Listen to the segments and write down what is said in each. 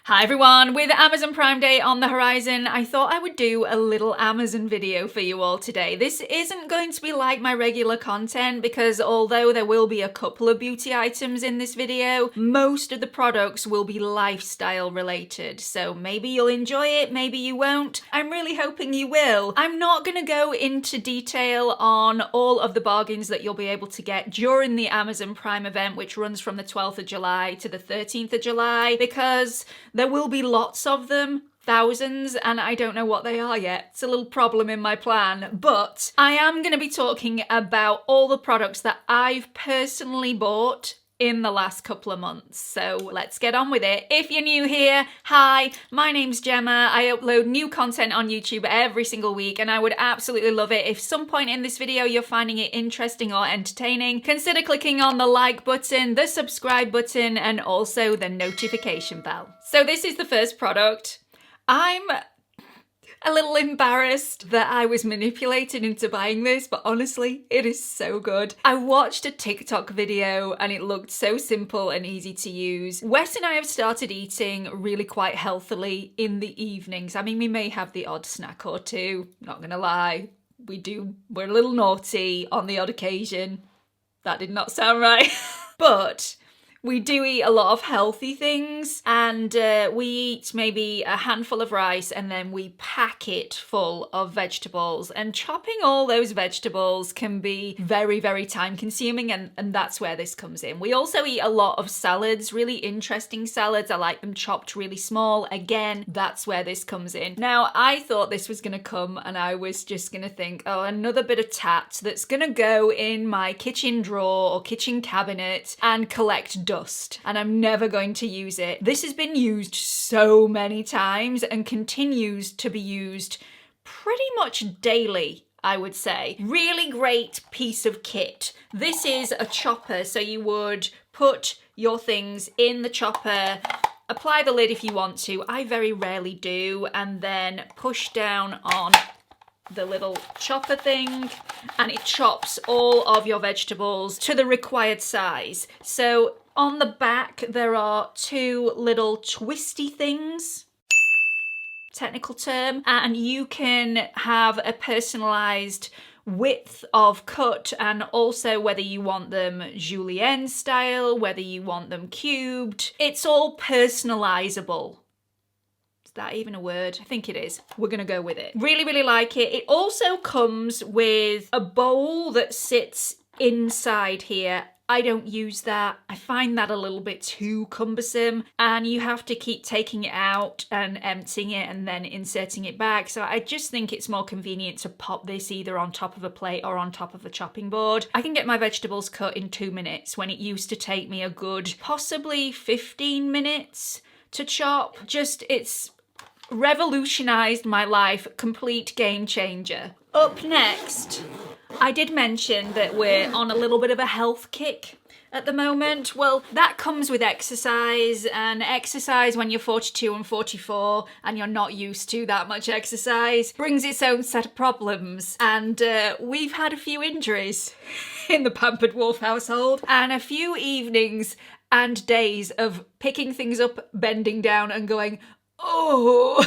Hi everyone, with Amazon Prime Day on the horizon, I thought I would do a little Amazon video for you all today. This isn't going to be like my regular content because although there will be a couple of beauty items in this video, most of the products will be lifestyle related. So maybe you'll enjoy it, maybe you won't. I'm really hoping you will. I'm not going to go into detail on all of the bargains that you'll be able to get during the Amazon Prime event, which runs from the 12th of July to the 13th of July, because there will be lots of them, thousands, and I don't know what they are yet. It's a little problem in my plan, but I am going to be talking about all the products that I've personally bought in the last couple of months. So let's get on with it. If you're new here, hi, my name's Gemma. I upload new content on YouTube every single week, and I would absolutely love it if some point in this video you're finding it interesting or entertaining. Consider clicking on the like button, the subscribe button, and also the notification bell. So this is the first product. I'm a little embarrassed that I was manipulated into buying this, but honestly, it is so good. I watched a TikTok video and it looked so simple and easy to use. Wes and I have started eating really quite healthily in the evenings. I mean, we may have the odd snack or two, not gonna lie. We're a little naughty on the odd occasion. That did not sound right. But we do eat a lot of healthy things, and we eat maybe a handful of rice and then we pack it full of vegetables, and chopping all those vegetables can be very, very time consuming, and that's where this comes in. We also eat a lot of salads, really interesting salads. I like them chopped really small. Again, that's where this comes in. Now, I thought this was gonna come and I was just gonna think, oh, another bit of tat that's gonna go in my kitchen drawer or kitchen cabinet and collect dust. And I'm never going to use it. This has been used so many times and continues to be used pretty much daily, I would say. Really great piece of kit. This is a chopper, so you would put your things in the chopper, apply the lid if you want to. I very rarely do, and then push down on the little chopper thing, and it chops all of your vegetables to the required size. So on the back, there are two little twisty things, technical term, and you can have a personalized width of cut, and also whether you want them julienne style, whether you want them cubed. It's all personalizable. Is that even a word? I think it is. We're gonna go with it. Really, really like it. It also comes with a bowl that sits inside here. I don't use that. I find that a little bit too cumbersome, and you have to keep taking it out and emptying it and then inserting it back. So I just think it's more convenient to pop this either on top of a plate or on top of a chopping board. I can get my vegetables cut in 2 minutes when it used to take me a good possibly 15 minutes to chop. It's revolutionized my life. Complete game changer. Up next, I did mention that we're on a little bit of a health kick at the moment. Well, that comes with exercise, and exercise when you're 42 and 44 and you're not used to that much exercise brings its own set of problems. And we've had a few injuries in the Pampered Wolf household, and a few evenings and days of picking things up, bending down and going, oh.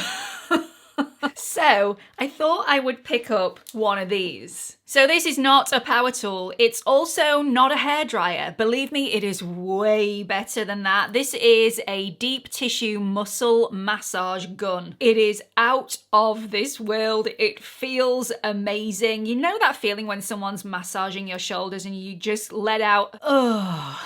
So I thought I would pick up one of these. So this is not a power tool. It's also not a hairdryer. Believe me, it is way better than that. This is a deep tissue muscle massage gun. It is out of this world. It feels amazing. You know that feeling when someone's massaging your shoulders and you just let out, oh.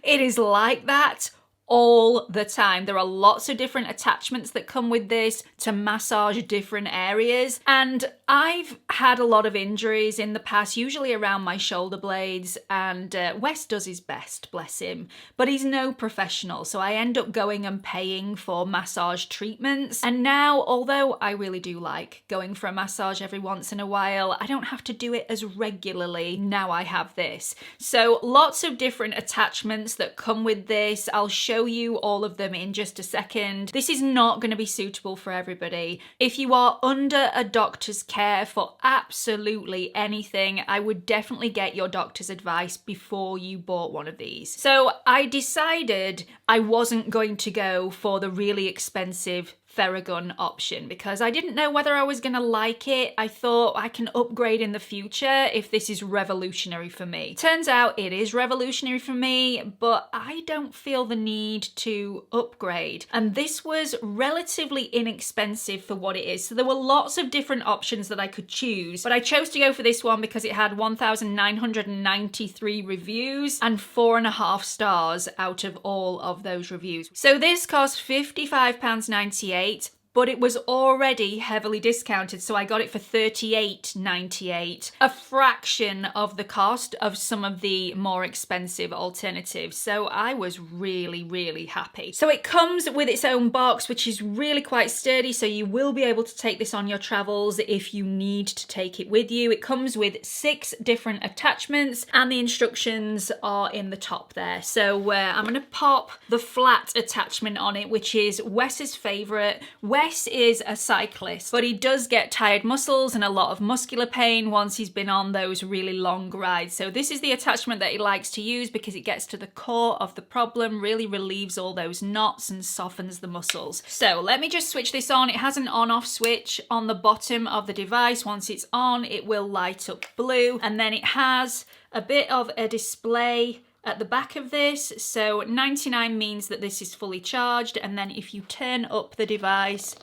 It is like that all the time. There are lots of different attachments that come with this to massage different areas, and I've had a lot of injuries in the past, usually around my shoulder blades, and Wes does his best, bless him, but he's no professional, so I end up going and paying for massage treatments. And now, although I really do like going for a massage every once in a while, I don't have to do it as regularly now I have this. So lots of different attachments that come with this. I'll show show you all of them in just a second. This is not going to be suitable for everybody. If you are under a doctor's care for absolutely anything, I would definitely get your doctor's advice before you bought one of these. So I decided I wasn't going to go for the really expensive Theragun option because I didn't know whether I was going to like it. I thought I can upgrade in the future if this is revolutionary for me. Turns out it is revolutionary for me, but I don't feel the need to upgrade. And this was relatively inexpensive for what it is. So there were lots of different options that I could choose, but I chose to go for this one because it had 1,993 reviews and 4.5 stars out of all of those reviews. So this cost £55.98. But it was already heavily discounted, so I got it for $38.98, a fraction of the cost of some of the more expensive alternatives. So I was really, really happy. So it comes with its own box, which is really quite sturdy, so you will be able to take this on your travels if you need to take it with you. It comes with 6 different attachments, and the instructions are in the top there. So I'm going to pop the flat attachment on it, which is Wes's favourite. Wes is a cyclist, but he does get tired muscles and a lot of muscular pain once he's been on those really long rides. So this is the attachment that he likes to use because it gets to the core of the problem, really relieves all those knots and softens the muscles. So let me just switch this on. It has an on-off switch on the bottom of the device. Once it's on, it will light up blue, and then it has a bit of a display at the back of this. So 99 means that this is fully charged, and then if you turn up the device,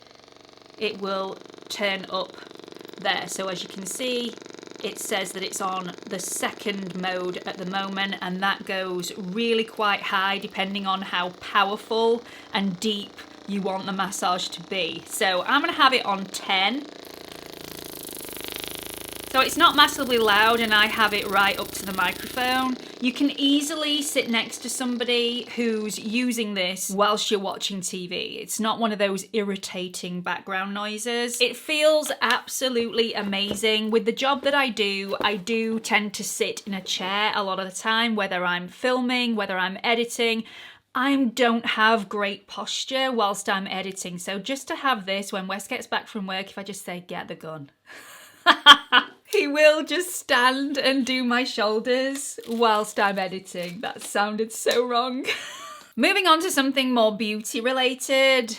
it will turn up there. So as you can see, it says that it's on the 2nd mode at the moment, and that goes really quite high depending on how powerful and deep you want the massage to be. So I'm going to have it on 10. So it's not massively loud, and I have it right up to the microphone. You can easily sit next to somebody who's using this whilst you're watching TV. It's not one of those irritating background noises. It feels absolutely amazing. With the job that I do tend to sit in a chair a lot of the time, whether I'm filming, whether I'm editing. I don't have great posture whilst I'm editing. So just to have this when Wes gets back from work, if I just say, get the gun. He will just stand and do my shoulders whilst I'm editing. That sounded so wrong. Moving on to something more beauty related.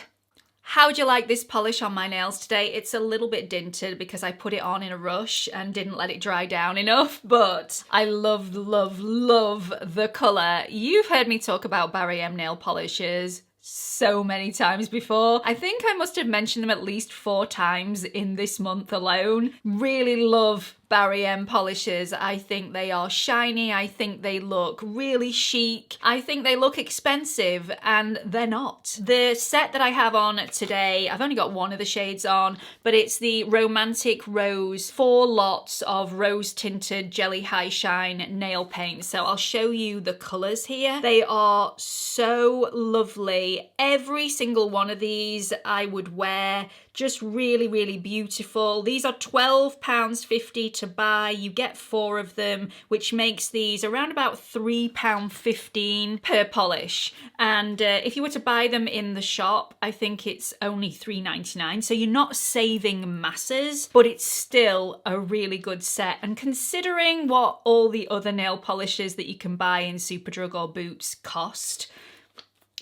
How'd you like this polish on my nails today? It's a little bit dinted because I put it on in a rush and didn't let it dry down enough, but I love, love, love the colour. You've heard me talk about Barry M nail polishes so many times before. I think I must have mentioned them at least 4 times in this month alone. Really love Barry M polishes. I think they are shiny. I think they look really chic. I think they look expensive, and they're not. The set that I have on today, I've only got one of the shades on, but it's the Romantic Rose 4 lots of rose tinted jelly high shine nail paint. So I'll show you the colours here. They are so lovely. Every single one of these I would wear. Just really, really beautiful. These are £12.50 to buy. You get 4 of them, which makes these around about £3.15 per polish. And if you were to buy them in the shop, I think it's only £3.99. So you're not saving masses, but it's still a really good set. And considering what all the other nail polishes that you can buy in Superdrug or Boots cost,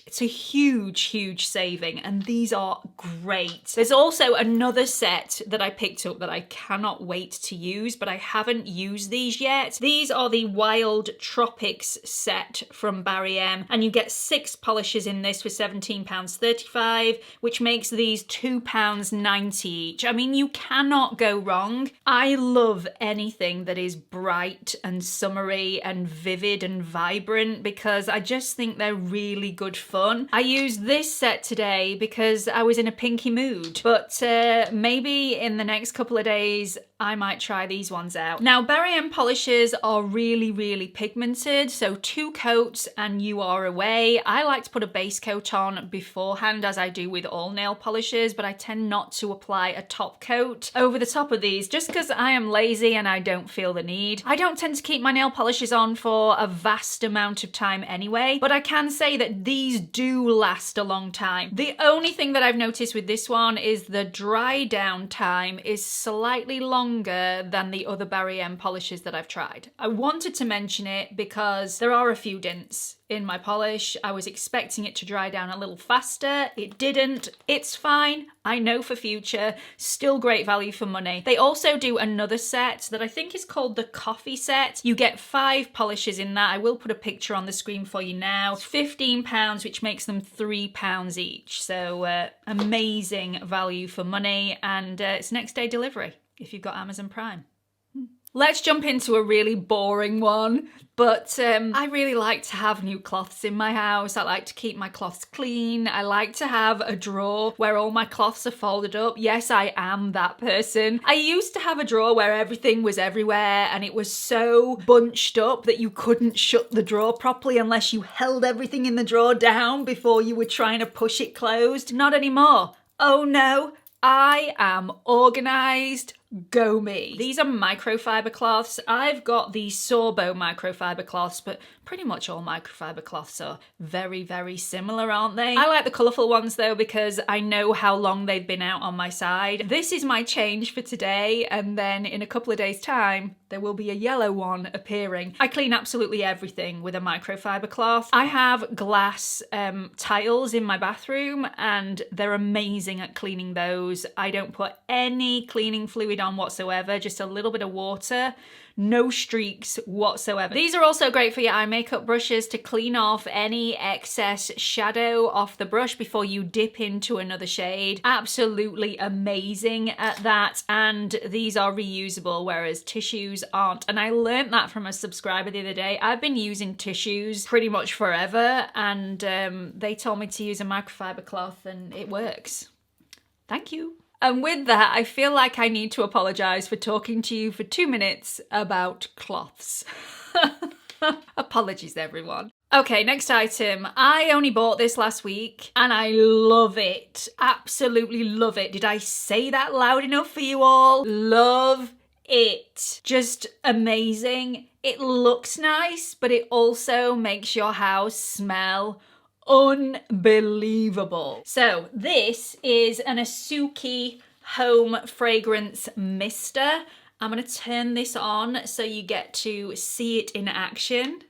it's a huge, huge saving, and these are great. There's also another set that I picked up that I cannot wait to use, but I haven't used these yet. These are the Wild Tropics set from Barry M, and you get 6 polishes in this for £17.35, which makes these £2.90 each. I mean, you cannot go wrong. I love anything that is bright and summery and vivid and vibrant because I just think they're really good fun. I used this set today because I was in a pinky mood, but maybe in the next couple of days I might try these ones out. Now, Barry M polishes are really, really pigmented, so 2 coats and you are away. I like to put a base coat on beforehand, as I do with all nail polishes, but I tend not to apply a top coat over the top of these just because I am lazy and I don't feel the need. I don't tend to keep my nail polishes on for a vast amount of time anyway, but I can say that these do last a long time. The only thing that I've noticed with this one is the dry down time is slightly longer than the other Barry M polishes that I've tried. I wanted to mention it because there are a few dints in my polish. I was expecting it to dry down a little faster. It didn't. It's fine. I know for future. Still great value for money. They also do another set that I think is called the coffee set. You get 5 polishes in that. I will put a picture on the screen for you now. It's £15, which makes them £3 each. So amazing value for money, and it's next day delivery if you've got Amazon Prime. Let's jump into a really boring one, but I really like to have new cloths in my house. I like to keep my cloths clean. I like to have a drawer where all my cloths are folded up. Yes, I am that person. I used to have a drawer where everything was everywhere and it was so bunched up that you couldn't shut the drawer properly unless you held everything in the drawer down before you were trying to push it closed. Not anymore. Oh no, I am organised. Go me. These are microfiber cloths. I've got the Sorbo microfiber cloths, but pretty much all microfiber cloths are very, very similar, aren't they? I like the colourful ones though because I know how long they've been out on my side. This is my change for today, and then in a couple of days' time, there will be a yellow one appearing. I clean absolutely everything with a microfiber cloth. I have glass tiles in my bathroom and they're amazing at cleaning those. I don't put any cleaning fluid on whatsoever, just a little bit of water, no streaks whatsoever. These are also great for your eye makeup brushes to clean off any excess shadow off the brush before you dip into another shade. Absolutely amazing at that, and these are reusable, whereas tissues aren't. And I learned that from a subscriber the other day. I've been using tissues pretty much forever, and they told me to use a microfiber cloth and it works. Thank you. And with that, I feel like I need to apologise for talking to you for 2 minutes about cloths. Apologies, everyone. Okay, next item. I only bought this last week and I love it. Absolutely love it. Did I say that loud enough for you all? Love it. Just amazing. It looks nice, but it also makes your house smell unbelievable. So this is an Asuki home fragrance mister. I'm going to turn this on so you get to see it in action.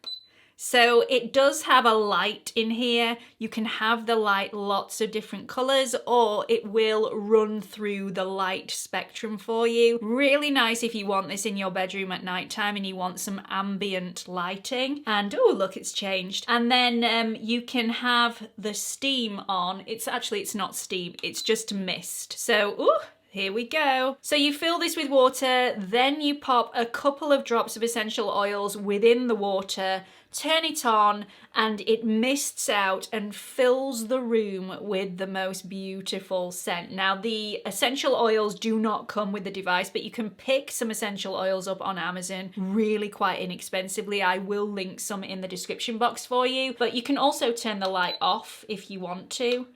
So it does have a light in here. You can have the light lots of different colours, or it will run through the light spectrum for you. Really nice if you want this in your bedroom at night time and you want some ambient lighting. And oh, look, it's changed. And then you can have the steam on. It's not steam, it's just mist. So, ooh, here we go. So you fill this with water, then you pop a couple of drops of essential oils within the water, turn it on, and it mists out and fills the room with the most beautiful scent. Now, the essential oils do not come with the device, but you can pick some essential oils up on Amazon really quite inexpensively. I will link some in the description box for you, but you can also turn the light off if you want to.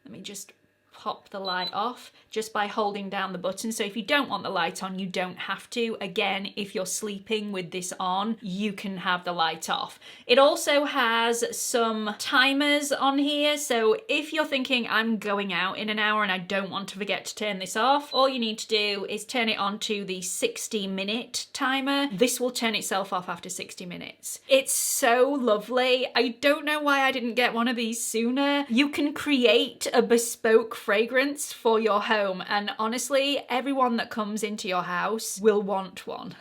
Let me just pop the light off just by holding down the button. So if you don't want the light on, you don't have to. Again, if you're sleeping with this on, you can have the light off. It also has some timers on here. So if you're thinking I'm going out in an hour and I don't want to forget to turn this off, all you need to do is turn it on to the 60-minute timer. This will turn itself off after 60 minutes. It's so lovely. I don't know why I didn't get one of these sooner. You can create a bespoke fragrance for your home, and honestly, everyone that comes into your house will want one.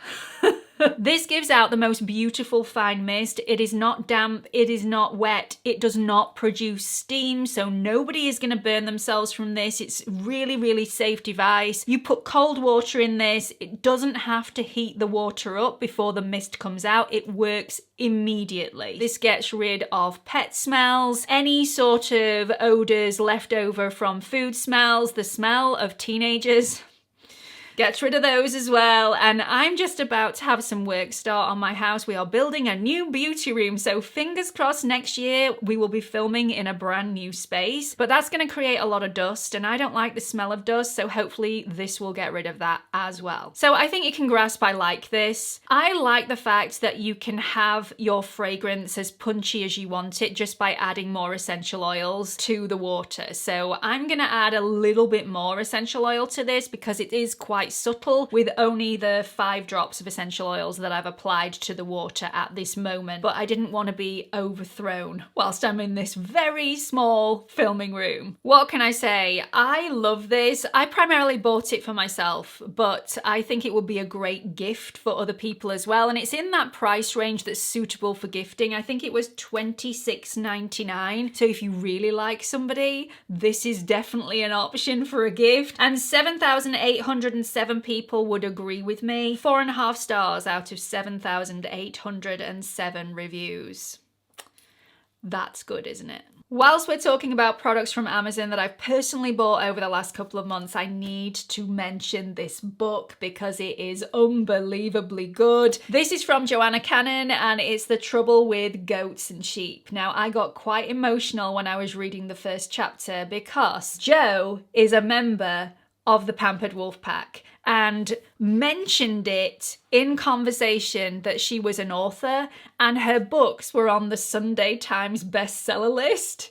This gives out the most beautiful fine mist. It is not damp, it is not wet, it does not produce steam, so nobody is going to burn themselves from this. It's really, really safe device. You put cold water in this, it doesn't have to heat the water up before the mist comes out. It works immediately. This gets rid of pet smells, any sort of odours left over from food smells, the smell of teenagers. Get rid of those as well. And I'm just about to have some work start on my house. We are building a new beauty room, so fingers crossed next year we will be filming in a brand new space. But that's going to create a lot of dust, and I don't like the smell of dust, so hopefully this will get rid of that as well. So I think you can grasp I like this. I like the fact that you can have your fragrance as punchy as you want it just by adding more essential oils to the water. So I'm going to add a little bit more essential oil to this because it is quite subtle with only the 5 drops of essential oils that I've applied to the water at this moment. But I didn't want to be overthrown whilst I'm in this very small filming room. What can I say? I love this. I primarily bought it for myself, but I think it would be a great gift for other people as well. And it's in that price range that's suitable for gifting. I think it was $26.99. So if you really like somebody, this is definitely an option for a gift. And 7,807 people would agree with me. 4.5 stars out of 7,807 reviews. That's good, isn't it? Whilst we're talking about products from Amazon that I've personally bought over the last couple of months, I need to mention this book because it is unbelievably good. This is from Joanna Cannon and it's The Trouble with Goats and Sheep. Now, I got quite emotional when I was reading the first chapter because Jo is a member of the Pampered Wolf Pack and mentioned it in conversation that she was an author and her books were on the Sunday Times bestseller list.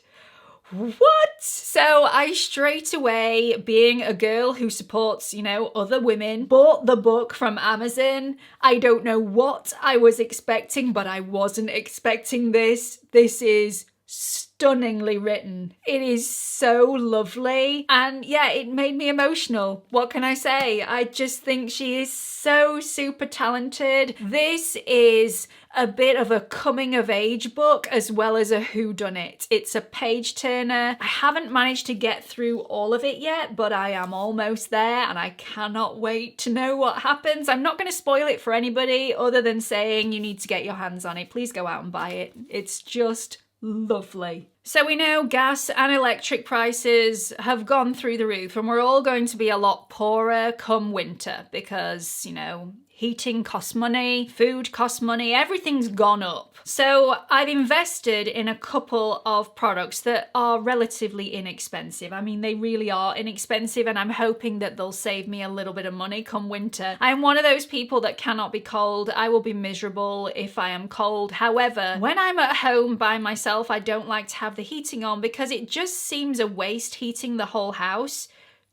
What? So I straight away, being a girl who supports, other women, bought the book from Amazon. I don't know what I was expecting, but I wasn't expecting this. This is stunningly written. It is so lovely. And yeah, it made me emotional. What can I say? I just think she is so super talented. This is a bit of a coming of age book as well as a whodunit. It's a page turner. I haven't managed to get through all of it yet, but I am almost there and I cannot wait to know what happens. I'm not going to spoil it for anybody other than saying you need to get your hands on it. Please go out and buy it. It's just lovely. So we know gas and electric prices have gone through the roof and we're all going to be a lot poorer come winter because, heating costs money, food costs money, everything's gone up. So I've invested in a couple of products that are relatively inexpensive. I mean, they really are inexpensive and I'm hoping that they'll save me a little bit of money come winter. I'm one of those people that cannot be cold. I will be miserable if I am cold. However, when I'm at home by myself, I don't like to have the heating on because it just seems a waste heating the whole house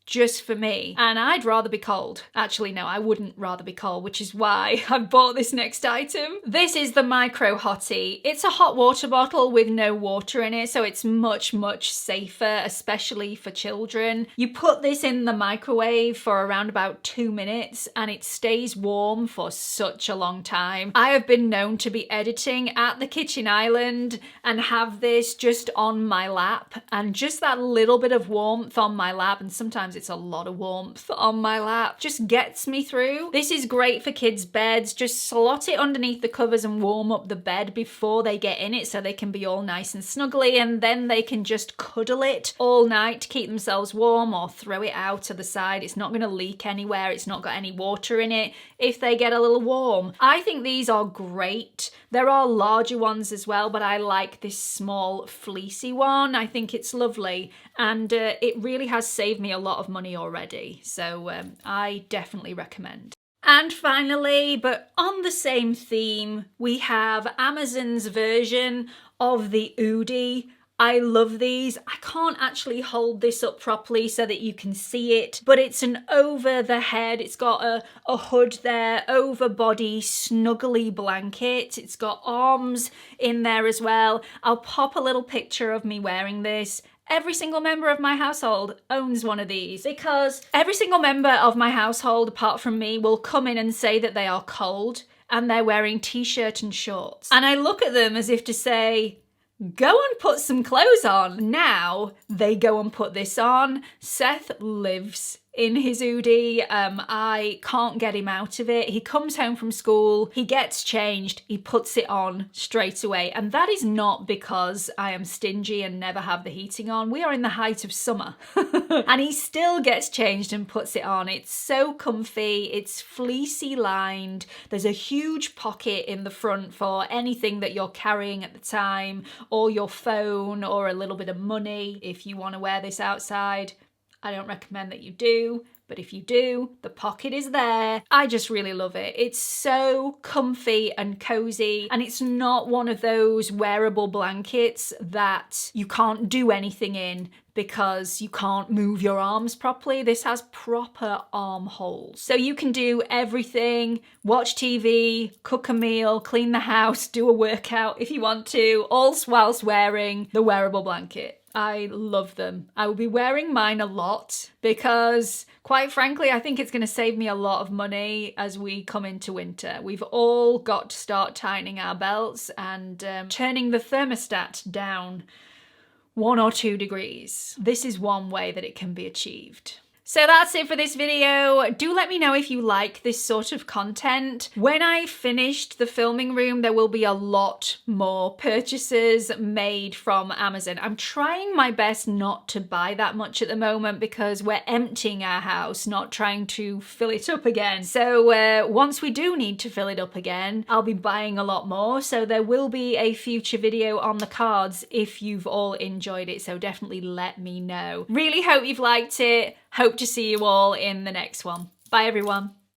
just for me. And I'd rather be cold. Actually, no, I wouldn't rather be cold, which is why I've bought this next item. This is the Micro Hottie. It's a hot water bottle with no water in it, so it's much, much safer, especially for children. You put this in the microwave for around about 2 minutes and it stays warm for such a long time. I have been known to be editing at the kitchen island and have this just on my lap, and just that little bit of warmth on my lap, and sometimes it's a lot of warmth on my lap, just gets me through. This is great for kids' beds. Just slot it underneath the covers and warm up the bed before they get in it so they can be all nice and snuggly, and then they can just cuddle it all night to keep themselves warm or throw it out to the side. It's not going to leak anywhere. It's not got any water in it if they get a little warm. I think these are great. There are larger ones as well, but I like this small fleecy one. I think it's lovely and it really has saved me a lot of money already, so I definitely recommend. And finally, but on the same theme, we have Amazon's version of the Oodie. I love these. I can't actually hold this up properly so that you can see it, but it's an over the head. It's got a hood there, over body, snuggly blanket. It's got arms in there as well. I'll pop a little picture of me wearing this. Every single member of my household owns one of these because every single member of my household, apart from me, will come in and say that they are cold and they're wearing t-shirt and shorts. And I look at them as if to say, go and put some clothes on. Now they go and put this on. Seth lives in his hoodie. I can't get him out of it. He comes home from school, he gets changed, he puts it on straight away. And that is not because I am stingy and never have the heating on. We are in the height of summer. And he still gets changed and puts it on. It's so comfy, it's fleecy lined, there's a huge pocket in the front for anything that you're carrying at the time, or your phone, or a little bit of money if you want to wear this outside. I don't recommend that you do, but if you do, the pocket is there. I just really love it. It's so comfy and cozy, and it's not one of those wearable blankets that you can't do anything in because you can't move your arms properly. This has proper armholes. So you can do everything, watch TV, cook a meal, clean the house, do a workout if you want to, all whilst wearing the wearable blanket. I love them. I will be wearing mine a lot because, quite frankly, I think it's going to save me a lot of money as we come into winter. We've all got to start tightening our belts and turning the thermostat down 1 or 2 degrees. This is one way that it can be achieved. So that's it for this video. Do let me know if you like this sort of content. When I finished the filming room, there will be a lot more purchases made from Amazon. I'm trying my best not to buy that much at the moment because we're emptying our house, not trying to fill it up again. So once we do need to fill it up again, I'll be buying a lot more. So there will be a future video on the cards if you've all enjoyed it. So definitely let me know. Really hope you've liked it. Hope to see you all in the next one. Bye everyone.